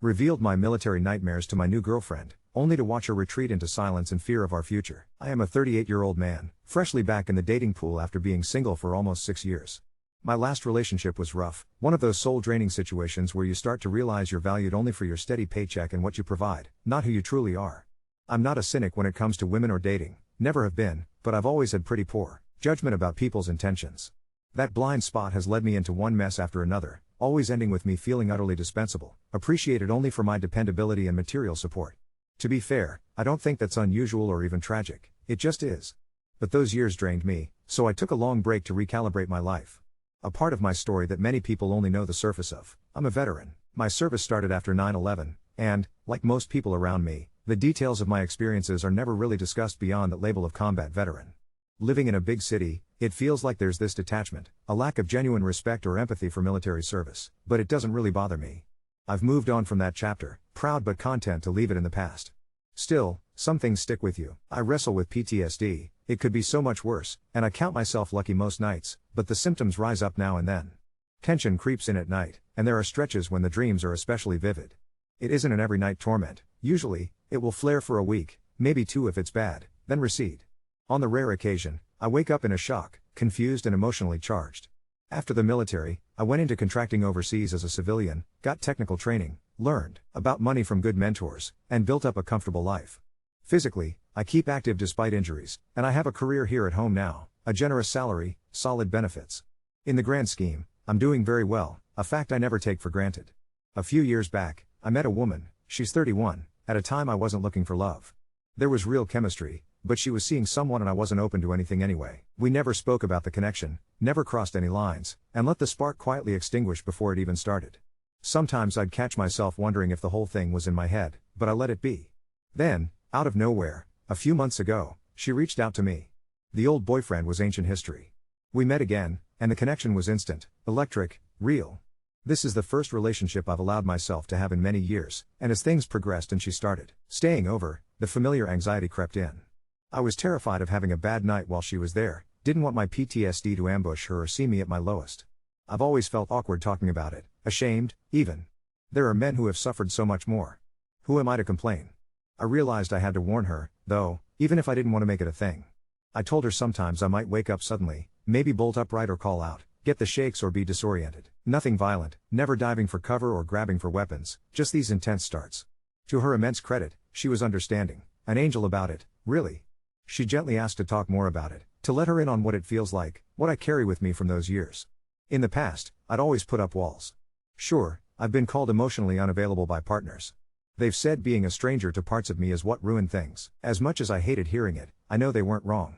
Revealed my military nightmares to my new girlfriend, only to watch her retreat into silence in fear of our future. I am a 38-year-old man, freshly back in the dating pool after being single for almost 6 years. My last relationship was rough, one of those soul-draining situations where you start to realize you're valued only for your steady paycheck and what you provide, not who you truly are. I'm not a cynic when it comes to women or dating, never have been, but I've always had pretty poor judgment about people's intentions. That blind spot has led me into one mess after another, always ending with me feeling utterly dispensable, appreciated only for my dependability and material support. To be fair, I don't think that's unusual or even tragic, it just is. But those years drained me, so I took a long break to recalibrate my life. A part of my story that many people only know the surface of: I'm a veteran. My service started after 9/11, and, like most people around me, the details of my experiences are never really discussed beyond that label of combat veteran. Living in a big city, it feels like there's this detachment, a lack of genuine respect or empathy for military service, but it doesn't really bother me. I've moved on from that chapter, proud but content to leave it in the past. Still, some things stick with you. I wrestle with PTSD, it could be so much worse, and I count myself lucky most nights, but the symptoms rise up now and then. Tension creeps in at night, and there are stretches when the dreams are especially vivid. It isn't an every night torment. Usually, it will flare for a week, maybe 2 if it's bad, then recede. On the rare occasion, I wake up in a shock, confused and emotionally charged. After the military, I went into contracting overseas as a civilian, got technical training, learned about money from good mentors, and built up a comfortable life. Physically, I keep active despite injuries, and I have a career here at home now, a generous salary, solid benefits. In the grand scheme, I'm doing very well, a fact I never take for granted. A few years back, I met a woman, she's 31, at a time I wasn't looking for love. There was real chemistry, but she was seeing someone and I wasn't open to anything anyway. We never spoke about the connection, never crossed any lines, and let the spark quietly extinguish before it even started. Sometimes I'd catch myself wondering if the whole thing was in my head, but I let it be. Then, out of nowhere, a few months ago, she reached out to me. The old boyfriend was ancient history. We met again, and the connection was instant, electric, real. This is the first relationship I've allowed myself to have in many years, and as things progressed and she started staying over, the familiar anxiety crept in. I was terrified of having a bad night while she was there, didn't want my PTSD to ambush her or see me at my lowest. I've always felt awkward talking about it, ashamed, even. There are men who have suffered so much more. Who am I to complain? I realized I had to warn her, though, even if I didn't want to make it a thing. I told her sometimes I might wake up suddenly, maybe bolt upright or call out, get the shakes or be disoriented. Nothing violent, never diving for cover or grabbing for weapons, just these intense starts. To her immense credit, she was understanding, an angel about it, really. She gently asked to talk more about it, to let her in on what it feels like, what I carry with me from those years. In the past, I'd always put up walls. Sure, I've been called emotionally unavailable by partners. They've said being a stranger to parts of me is what ruined things. As much as I hated hearing it, I know they weren't wrong.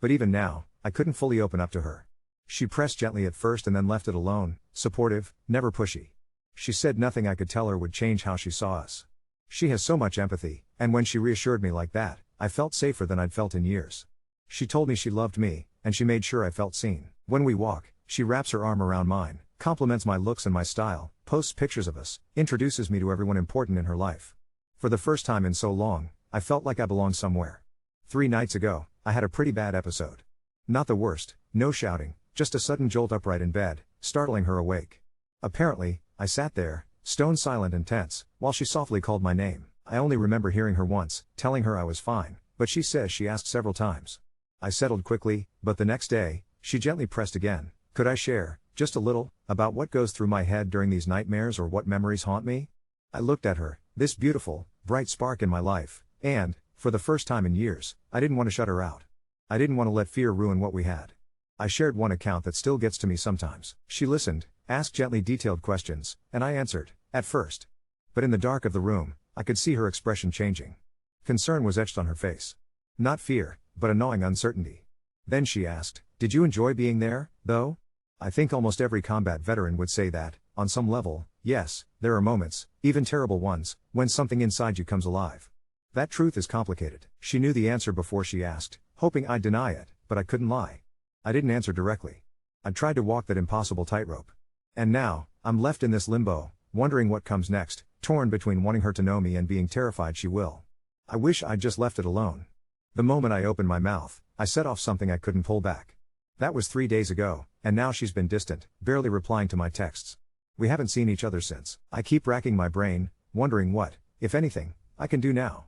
But even now, I couldn't fully open up to her. She pressed gently at first and then left it alone, supportive, never pushy. She said nothing I could tell her would change how she saw us. She has so much empathy, and when she reassured me like that, I felt safer than I'd felt in years. She told me she loved me, and she made sure I felt seen. When we walk, she wraps her arm around mine, compliments my looks and my style, posts pictures of us, introduces me to everyone important in her life. For the first time in so long, I felt like I belonged somewhere. 3 nights ago, I had a pretty bad episode. Not the worst, no shouting, just a sudden jolt upright in bed, startling her awake. Apparently, I sat there, stone silent and tense, while she softly called my name. I only remember hearing her once, telling her I was fine, but she says she asked several times. I settled quickly, but the next day, she gently pressed again. Could I share, just a little, about what goes through my head during these nightmares or what memories haunt me? I looked at her, this beautiful, bright spark in my life, and, for the first time in years, I didn't want to shut her out. I didn't want to let fear ruin what we had. I shared one account that still gets to me sometimes. She listened, asked gently detailed questions, and I answered, at first. But in the dark of the room, I could see her expression changing. Concern was etched on her face. Not fear, but a gnawing uncertainty. Then she asked, did you enjoy being there, though? I think almost every combat veteran would say that, on some level, yes, there are moments, even terrible ones, when something inside you comes alive. That truth is complicated. She knew the answer before she asked, hoping I'd deny it, but I couldn't lie. I didn't answer directly. I tried to walk that impossible tightrope. And now, I'm left in this limbo, wondering what comes next, torn between wanting her to know me and being terrified she will. I wish I'd just left it alone. The moment I opened my mouth, I set off something I couldn't pull back. That was 3 days ago, and now she's been distant, barely replying to my texts. We haven't seen each other since. I keep racking my brain, wondering what, if anything, I can do now.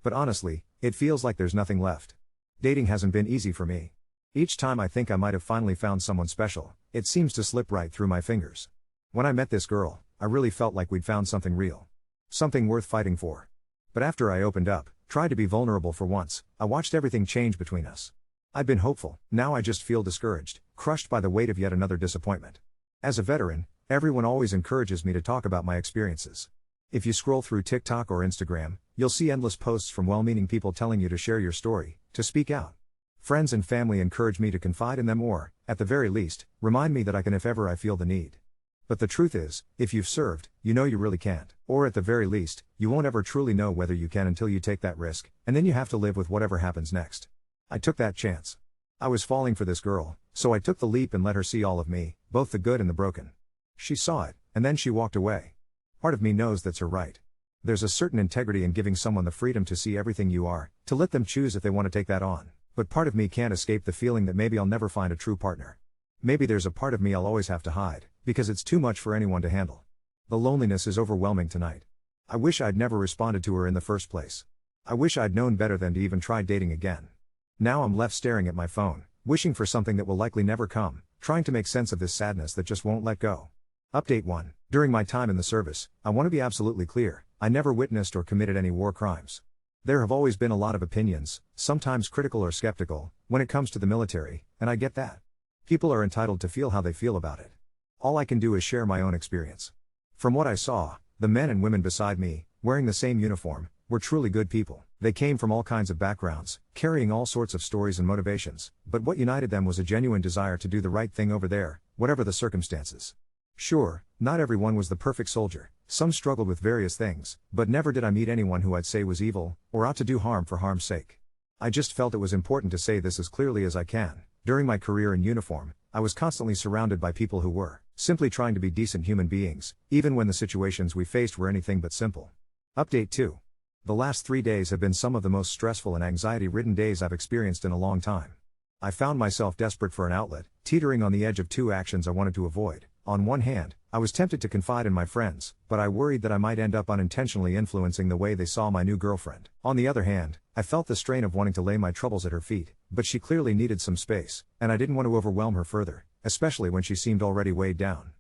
But honestly, it feels like there's nothing left. Dating hasn't been easy for me. Each time I think I might have finally found someone special, it seems to slip right through my fingers. When I met this girl, I really felt like we'd found something real. Something worth fighting for. But after I opened up, tried to be vulnerable for once, I watched everything change between us. I'd been hopeful, now I just feel discouraged, crushed by the weight of yet another disappointment. As a veteran, everyone always encourages me to talk about my experiences. If you scroll through TikTok or Instagram, you'll see endless posts from well-meaning people telling you to share your story, to speak out. Friends and family encourage me to confide in them or, at the very least, remind me that I can if ever I feel the need. But the truth is, if you've served, you know you really can't. Or at the very least, you won't ever truly know whether you can until you take that risk, and then you have to live with whatever happens next. I took that chance. I was falling for this girl, so I took the leap and let her see all of me, both the good and the broken. She saw it, and then she walked away. Part of me knows that's her right. There's a certain integrity in giving someone the freedom to see everything you are, to let them choose if they want to take that on. But part of me can't escape the feeling that maybe I'll never find a true partner. Maybe there's a part of me I'll always have to hide, because it's too much for anyone to handle. The loneliness is overwhelming tonight. I wish I'd never responded to her in the first place. I wish I'd known better than to even try dating again. Now I'm left staring at my phone, wishing for something that will likely never come, trying to make sense of this sadness that just won't let go. Update 1. During my time in the service, I want to be absolutely clear, I never witnessed or committed any war crimes. There have always been a lot of opinions, sometimes critical or skeptical, when it comes to the military, and I get that. People are entitled to feel how they feel about it. All I can do is share my own experience. From what I saw, the men and women beside me, wearing the same uniform, were truly good people. They came from all kinds of backgrounds, carrying all sorts of stories and motivations, but what united them was a genuine desire to do the right thing over there, whatever the circumstances. Sure, not everyone was the perfect soldier, some struggled with various things, but never did I meet anyone who I'd say was evil, or out to do harm for harm's sake. I just felt it was important to say this as clearly as I can. During my career in uniform, I was constantly surrounded by people who were simply trying to be decent human beings, even when the situations we faced were anything but simple. Update 2. The last 3 days have been some of the most stressful and anxiety-ridden days I've experienced in a long time. I found myself desperate for an outlet, teetering on the edge of two actions I wanted to avoid. On one hand, I was tempted to confide in my friends, but I worried that I might end up unintentionally influencing the way they saw my new girlfriend. On the other hand, I felt the strain of wanting to lay my troubles at her feet, but she clearly needed some space, and I didn't want to overwhelm her further, especially when she seemed already weighed down.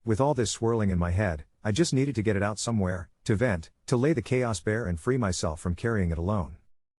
With all this swirling in my head, I just needed to get it out somewhere, to vent, to lay the chaos bare and free myself from carrying it alone.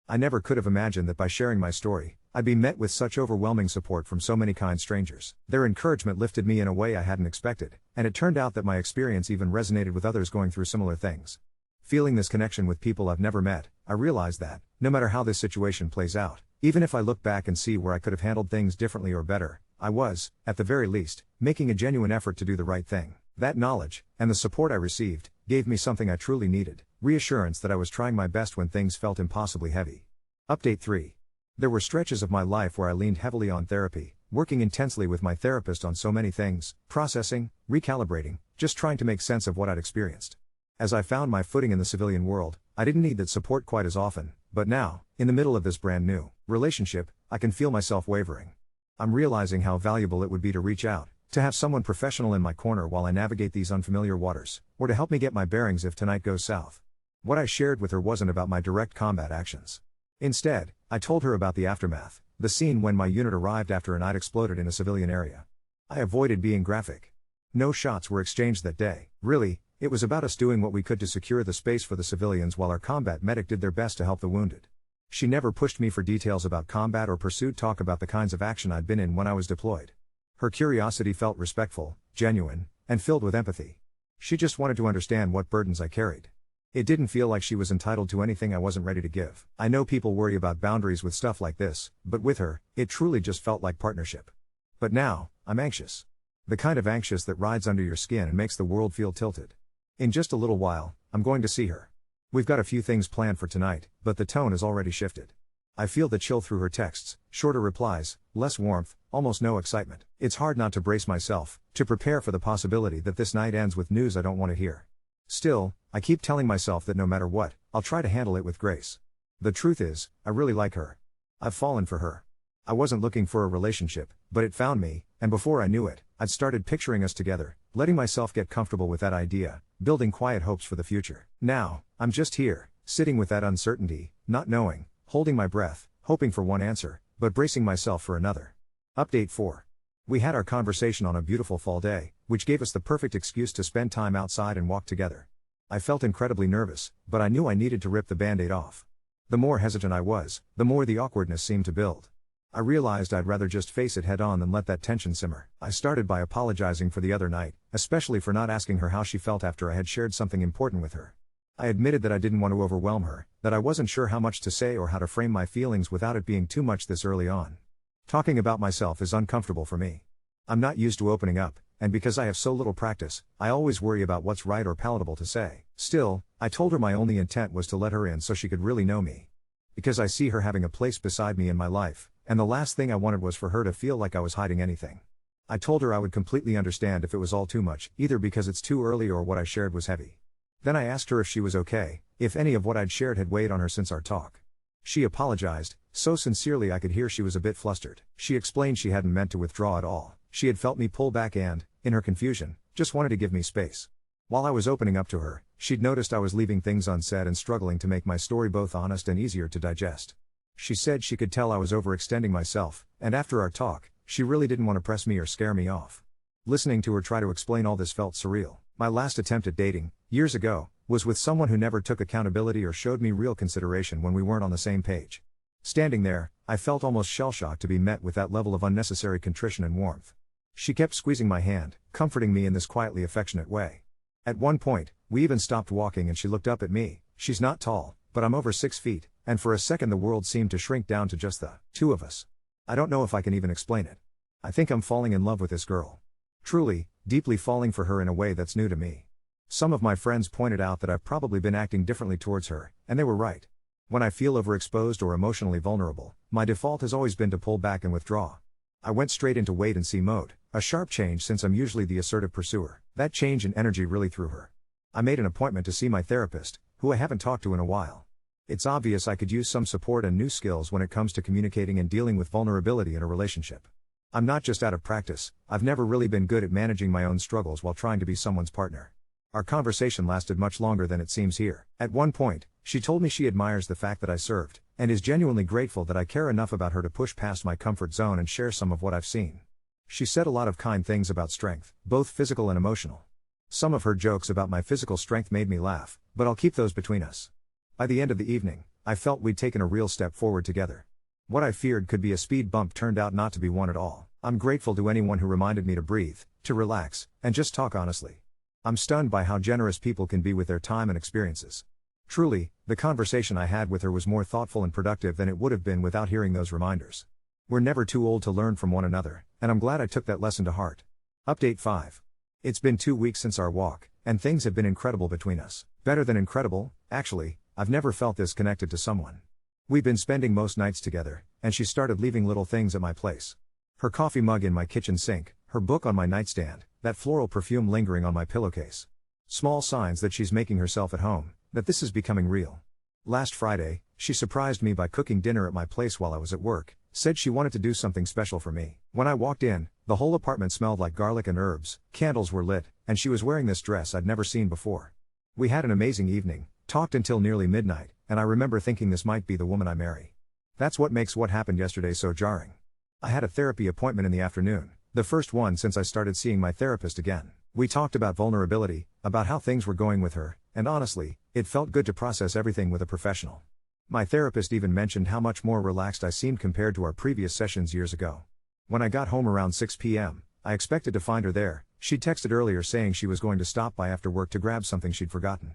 I never could have imagined that by sharing my story, I'd be met with such overwhelming support from so many kind strangers. Their encouragement lifted me in a way I hadn't expected, and it turned out that my experience even resonated with others going through similar things. Feeling this connection with people I've never met, I realized that, no matter how this situation plays out, even if I look back and see where I could have handled things differently or better, I was, at the very least, making a genuine effort to do the right thing. That knowledge, and the support I received, gave me something I truly needed, reassurance that I was trying my best when things felt impossibly heavy. Update 3. There were stretches of my life where I leaned heavily on therapy, working intensely with my therapist on so many things, processing, recalibrating, just trying to make sense of what I'd experienced. As I found my footing in the civilian world, I didn't need that support quite as often, but now, in the middle of this brand new relationship, I can feel myself wavering. I'm realizing how valuable it would be to reach out, to have someone professional in my corner while I navigate these unfamiliar waters, or to help me get my bearings if tonight goes south. What I shared with her wasn't about my direct combat actions. Instead, I told her about the aftermath, the scene when my unit arrived after a night exploded in a civilian area. I avoided being graphic. No shots were exchanged that day. Really, it was about us doing what we could to secure the space for the civilians while our combat medic did their best to help the wounded. She never pushed me for details about combat or pursued talk about the kinds of action I'd been in when I was deployed. Her curiosity felt respectful, genuine, and filled with empathy. She just wanted to understand what burdens I carried. It didn't feel like she was entitled to anything I wasn't ready to give. I know people worry about boundaries with stuff like this, but with her, it truly just felt like partnership. But now, I'm anxious. The kind of anxious that rides under your skin and makes the world feel tilted. In just a little while, I'm going to see her. We've got a few things planned for tonight, but the tone has already shifted. I feel the chill through her texts, shorter replies, less warmth, almost no excitement. It's hard not to brace myself, to prepare for the possibility that this night ends with news I don't want to hear. Still, I keep telling myself that no matter what, I'll try to handle it with grace. The truth is, I really like her. I've fallen for her. I wasn't looking for a relationship, but it found me, and before I knew it, I'd started picturing us together, letting myself get comfortable with that idea, building quiet hopes for the future. Now, I'm just here, sitting with that uncertainty, not knowing, holding my breath, hoping for one answer, but bracing myself for another. Update 4. We had our conversation on a beautiful fall day, which gave us the perfect excuse to spend time outside and walk together. I felt incredibly nervous, but I knew I needed to rip the band-aid off. The more hesitant I was, the more the awkwardness seemed to build. I realized I'd rather just face it head on than let that tension simmer. I started by apologizing for the other night, especially for not asking her how she felt after I had shared something important with her. I admitted that I didn't want to overwhelm her, that I wasn't sure how much to say or how to frame my feelings without it being too much this early on. Talking about myself is uncomfortable for me. I'm not used to opening up, and because I have so little practice, I always worry about what's right or palatable to say. Still, I told her my only intent was to let her in so she could really know me. Because I see her having a place beside me in my life, and the last thing I wanted was for her to feel like I was hiding anything. I told her I would completely understand if it was all too much, either because it's too early or what I shared was heavy. Then I asked her if she was okay, if any of what I'd shared had weighed on her since our talk. She apologized, so sincerely I could hear she was a bit flustered. She explained she hadn't meant to withdraw at all. She had felt me pull back and, in her confusion, just wanted to give me space. While I was opening up to her, she'd noticed I was leaving things unsaid and struggling to make my story both honest and easier to digest. She said she could tell I was overextending myself, and after our talk, she really didn't want to press me or scare me off. Listening to her try to explain all this felt surreal. My last attempt at dating, years ago, was with someone who never took accountability or showed me real consideration when we weren't on the same page. Standing there, I felt almost shell-shocked to be met with that level of unnecessary contrition and warmth. She kept squeezing my hand, comforting me in this quietly affectionate way. At one point, we even stopped walking and she looked up at me. She's not tall, but I'm over 6 feet, and for a second the world seemed to shrink down to just the two of us. I don't know if I can even explain it. I think I'm falling in love with this girl. Truly, deeply falling for her in a way that's new to me. Some of my friends pointed out that I've probably been acting differently towards her, and they were right. When I feel overexposed or emotionally vulnerable, my default has always been to pull back and withdraw. I went straight into wait-and-see mode, a sharp change since I'm usually the assertive pursuer. That change in energy really threw her. I made an appointment to see my therapist, who I haven't talked to in a while. It's obvious I could use some support and new skills when it comes to communicating and dealing with vulnerability in a relationship. I'm not just out of practice, I've never really been good at managing my own struggles while trying to be someone's partner. Our conversation lasted much longer than it seems here. At one point, she told me she admires the fact that I served, and is genuinely grateful that I care enough about her to push past my comfort zone and share some of what I've seen. She said a lot of kind things about strength, both physical and emotional. Some of her jokes about my physical strength made me laugh, but I'll keep those between us. By the end of the evening, I felt we'd taken a real step forward together. What I feared could be a speed bump turned out not to be one at all. I'm grateful to anyone who reminded me to breathe, to relax, and just talk honestly. I'm stunned by how generous people can be with their time and experiences. Truly, the conversation I had with her was more thoughtful and productive than it would have been without hearing those reminders. We're never too old to learn from one another, and I'm glad I took that lesson to heart. Update 5. It's been 2 weeks since our walk, and things have been incredible between us. Better than incredible, actually. I've never felt this connected to someone. We've been spending most nights together, and she started leaving little things at my place. Her coffee mug in my kitchen sink, her book on my nightstand, that floral perfume lingering on my pillowcase. Small signs that she's making herself at home, that this is becoming real. Last Friday, she surprised me by cooking dinner at my place while I was at work, said she wanted to do something special for me. When I walked in, the whole apartment smelled like garlic and herbs, candles were lit, and she was wearing this dress I'd never seen before. We had an amazing evening, talked until nearly midnight, and I remember thinking this might be the woman I marry. That's what makes what happened yesterday so jarring. I had a therapy appointment in the afternoon, the first one since I started seeing my therapist again. We talked about vulnerability, about how things were going with her, and honestly, it felt good to process everything with a professional. My therapist even mentioned how much more relaxed I seemed compared to our previous sessions years ago. When I got home around 6 p.m., I expected to find her there. She'd texted earlier saying she was going to stop by after work to grab something she'd forgotten.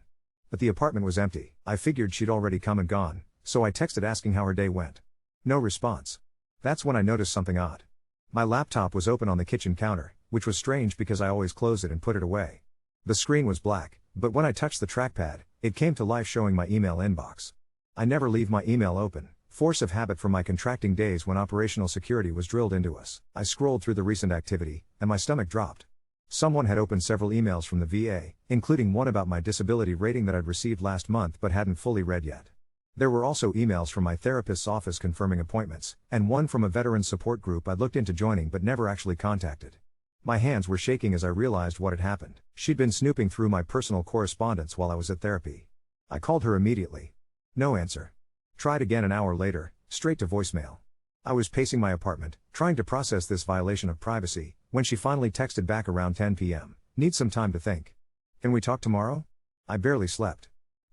But the apartment was empty. I figured she'd already come and gone, so I texted asking how her day went. No response. That's when I noticed something odd. My laptop was open on the kitchen counter, which was strange because I always close it and put it away. The screen was black, but when I touched the trackpad, it came to life showing my email inbox. I never leave my email open, force of habit from my contracting days when operational security was drilled into us. I scrolled through the recent activity, and my stomach dropped. Someone had opened several emails from the VA, including one about my disability rating that I'd received last month but hadn't fully read yet. There were also emails from my therapist's office confirming appointments, and one from a veteran support group I'd looked into joining but never actually contacted. My hands were shaking as I realized what had happened. She'd been snooping through my personal correspondence while I was at therapy. I called her immediately. No answer. Tried again an hour later, straight to voicemail. I was pacing my apartment, trying to process this violation of privacy, when she finally texted back around 10 p.m. Need some time to think. Can we talk tomorrow? I barely slept.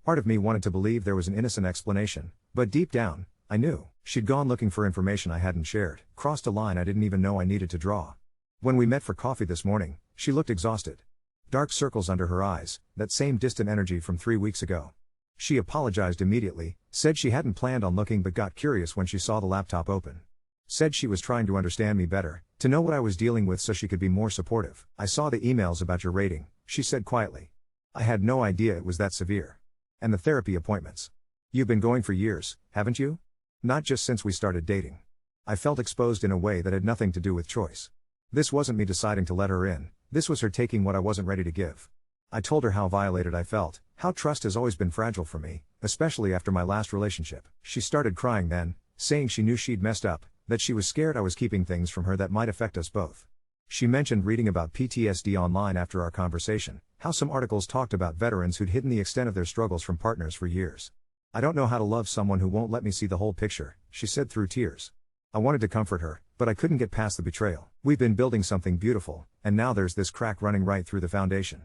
Part of me wanted to believe there was an innocent explanation, but deep down, I knew she'd gone looking for information I hadn't shared, crossed a line I didn't even know I needed to draw. When we met for coffee this morning, she looked exhausted. Dark circles under her eyes, that same distant energy from 3 weeks ago. She apologized immediately, said she hadn't planned on looking but got curious when she saw the laptop open. Said she was trying to understand me better, to know what I was dealing with so she could be more supportive. I saw the emails about your rating, she said quietly. I had no idea it was that severe. And the therapy appointments. You've been going for years, haven't you? Not just since we started dating. I felt exposed in a way that had nothing to do with choice. This wasn't me deciding to let her in, this was her taking what I wasn't ready to give. I told her how violated I felt, how trust has always been fragile for me, especially after my last relationship. She started crying then, saying she knew she'd messed up, that she was scared I was keeping things from her that might affect us both. She mentioned reading about PTSD online after our conversation, how some articles talked about veterans who'd hidden the extent of their struggles from partners for years. I don't know how to love someone who won't let me see the whole picture, she said through tears. I wanted to comfort her, but I couldn't get past the betrayal. We've been building something beautiful, and now there's this crack running right through the foundation.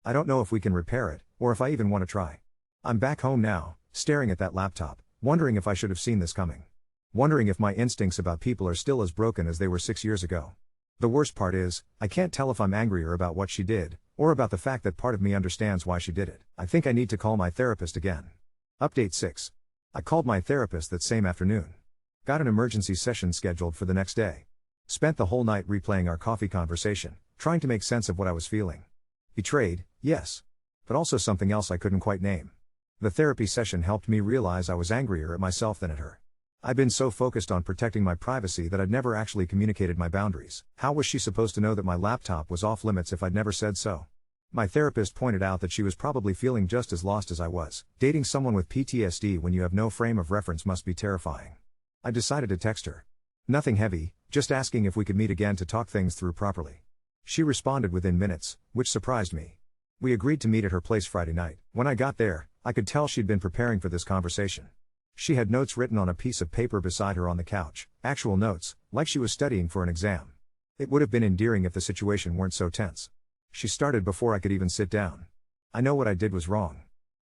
I don't know if we can repair it, or if I even want to try. I'm back home now, staring at that laptop, wondering if I should have seen this coming. Wondering if my instincts about people are still as broken as they were 6 years ago. The worst part is, I can't tell if I'm angrier about what she did, or about the fact that part of me understands why she did it. I think I need to call my therapist again. Update 6. I called my therapist that same afternoon. Got an emergency session scheduled for the next day. Spent the whole night replaying our coffee conversation, trying to make sense of what I was feeling. Betrayed, yes. But also something else I couldn't quite name. The therapy session helped me realize I was angrier at myself than at her. I'd been so focused on protecting my privacy that I'd never actually communicated my boundaries. How was she supposed to know that my laptop was off limits if I'd never said so? My therapist pointed out that she was probably feeling just as lost as I was. Dating someone with PTSD when you have no frame of reference must be terrifying. I decided to text her. Nothing heavy, just asking if we could meet again to talk things through properly. She responded within minutes, which surprised me. We agreed to meet at her place Friday night. When I got there, I could tell she'd been preparing for this conversation. She had notes written on a piece of paper beside her on the couch, actual notes, like she was studying for an exam. It would have been endearing if the situation weren't so tense. She started before I could even sit down. I know what I did was wrong.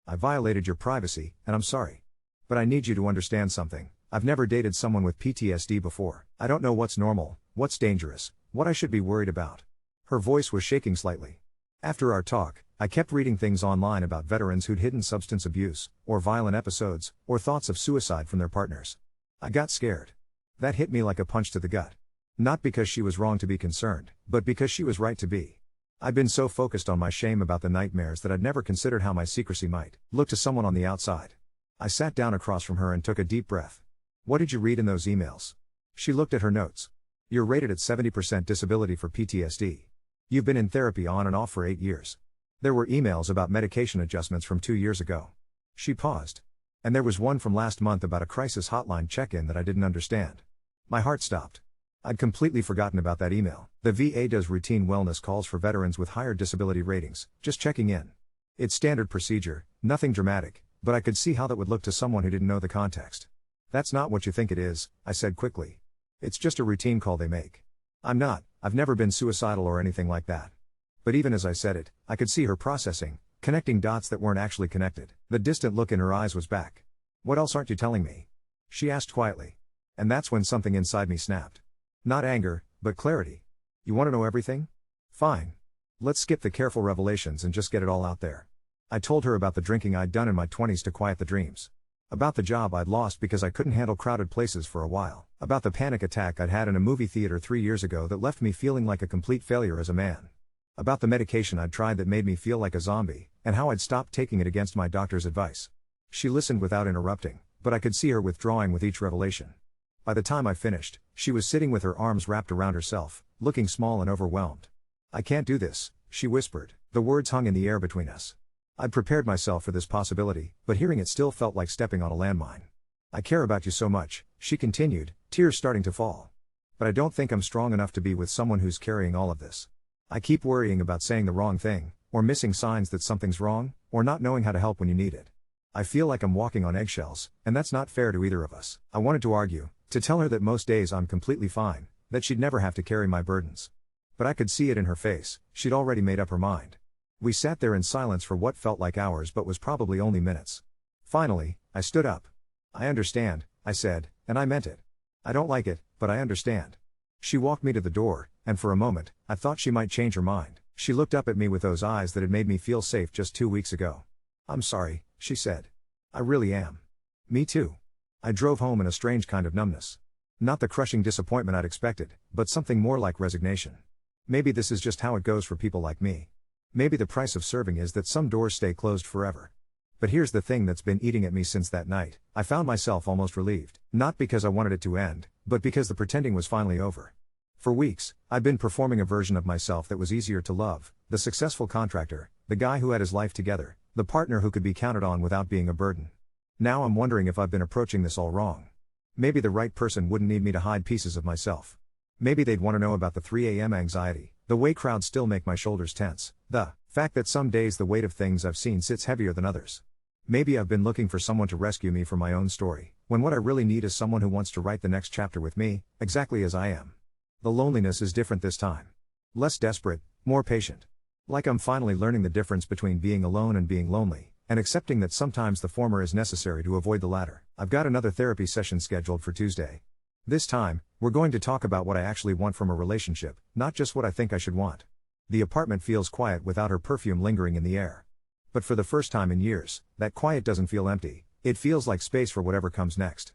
I violated your privacy, and I'm sorry. But I need you to understand something. I've never dated someone with PTSD before. I don't know what's normal, what's dangerous, what I should be worried about. Her voice was shaking slightly. After our talk, I kept reading things online about veterans who'd hidden substance abuse, or violent episodes, or thoughts of suicide from their partners. I got scared. That hit me like a punch to the gut. Not because she was wrong to be concerned, but because she was right to be. I'd been so focused on my shame about the nightmares that I'd never considered how my secrecy might look to someone on the outside. I sat down across from her and took a deep breath. What did you read in those emails? She looked at her notes. You're rated at 70% disability for PTSD. You've been in therapy on and off for 8 years. There were emails about medication adjustments from 2 years ago. She paused. And there was one from last month about a crisis hotline check-in that I didn't understand. My heart stopped. I'd completely forgotten about that email. The VA does routine wellness calls for veterans with higher disability ratings, just checking in. It's standard procedure, nothing dramatic, but I could see how that would look to someone who didn't know the context. That's not what you think it is, I said quickly. It's just a routine call they make. I've never been suicidal or anything like that. But even as I said it, I could see her processing, connecting dots that weren't actually connected. The distant look in her eyes was back. What else aren't you telling me? She asked quietly. And that's when something inside me snapped. Not anger, but clarity. You want to know everything? Fine. Let's skip the careful revelations and just get it all out there. I told her about the drinking I'd done in my 20s to quiet the dreams. About the job I'd lost because I couldn't handle crowded places for a while. About the panic attack I'd had in a movie theater 3 years ago that left me feeling like a complete failure as a man. About the medication I'd tried that made me feel like a zombie, and how I'd stopped taking it against my doctor's advice. She listened without interrupting, but I could see her withdrawing with each revelation. By the time I finished, she was sitting with her arms wrapped around herself, looking small and overwhelmed. I can't do this, she whispered. The words hung in the air between us. I'd prepared myself for this possibility, but hearing it still felt like stepping on a landmine. I care about you so much, she continued, tears starting to fall. But I don't think I'm strong enough to be with someone who's carrying all of this. I keep worrying about saying the wrong thing, or missing signs that something's wrong, or not knowing how to help when you need it. I feel like I'm walking on eggshells, and that's not fair to either of us. I wanted to argue, to tell her that most days I'm completely fine, that she'd never have to carry my burdens. But I could see it in her face, she'd already made up her mind. We sat there in silence for what felt like hours but was probably only minutes. Finally, I stood up. I understand, I said, and I meant it. I don't like it, but I understand. She walked me to the door, and for a moment, I thought she might change her mind. She looked up at me with those eyes that had made me feel safe just 2 weeks ago. I'm sorry, she said. I really am. Me too. I drove home in a strange kind of numbness. Not the crushing disappointment I'd expected, but something more like resignation. Maybe this is just how it goes for people like me. Maybe the price of serving is that some doors stay closed forever. But here's the thing that's been eating at me since that night. I found myself almost relieved. Not because I wanted it to end, but because the pretending was finally over. For weeks, I'd been performing a version of myself that was easier to love, the successful contractor, the guy who had his life together, the partner who could be counted on without being a burden. Now I'm wondering if I've been approaching this all wrong. Maybe the right person wouldn't need me to hide pieces of myself. Maybe they'd want to know about the 3 a.m. anxiety, the way crowds still make my shoulders tense, the fact that some days the weight of things I've seen sits heavier than others. Maybe I've been looking for someone to rescue me from my own story, when what I really need is someone who wants to write the next chapter with me, exactly as I am. The loneliness is different this time. Less desperate, more patient. Like I'm finally learning the difference between being alone and being lonely, and accepting that sometimes the former is necessary to avoid the latter. I've got another therapy session scheduled for Tuesday. This time, we're going to talk about what I actually want from a relationship, not just what I think I should want. The apartment feels quiet without her perfume lingering in the air. But for the first time in years, that quiet doesn't feel empty, it feels like space for whatever comes next.